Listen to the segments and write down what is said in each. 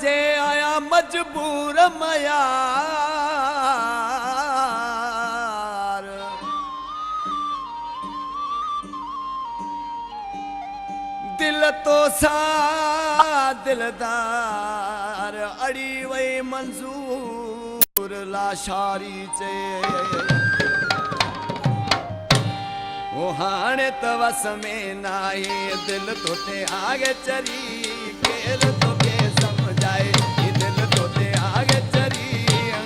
जे आया मजबूर मयार दिल तो सा दिलदार अड़ी वही मंजूर लाशारी चे वो हाणे तो वस में नाहे दिल तो ते आगे चरी केर तो के समझाए ये दिल तो ते आगे चरी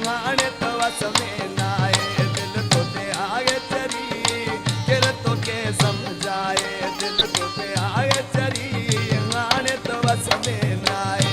हाणे तो वस में नाहे दिल तो ते आगे चरी केर तो के समझाए दिल तो ते आगे चरी हाणे तो वस में नाहे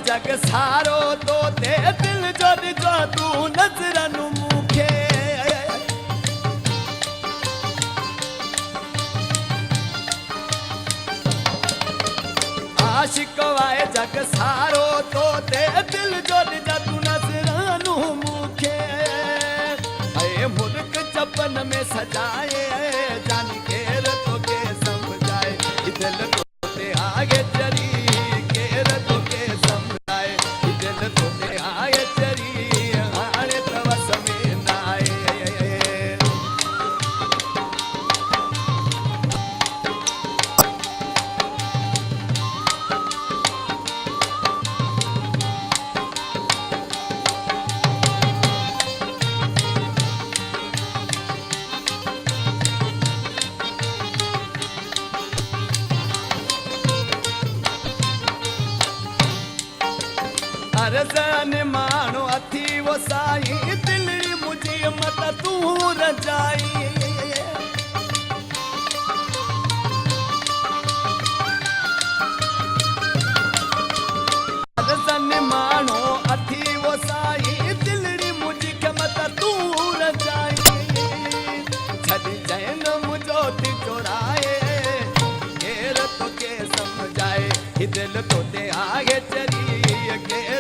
जग सारो तो ते दिल जो जो तू नजरन मुखे आशिक वाए जग सारो तो ते दिल जो तू नजरन मुखे अरे मुल्क चपन में सजाए जान केर तो के समझाए दिल तो ते आगे चरी अरजन मानो अथी वो साई दिलड़ी मुझे मत तू रजाई अरजन मानो अथी वो साई दिलड़ी मुझे मत तू रजाई छड़ी जैन मुझो ती चोराए केर तो के समझाए दिल तो ते आगे चली केर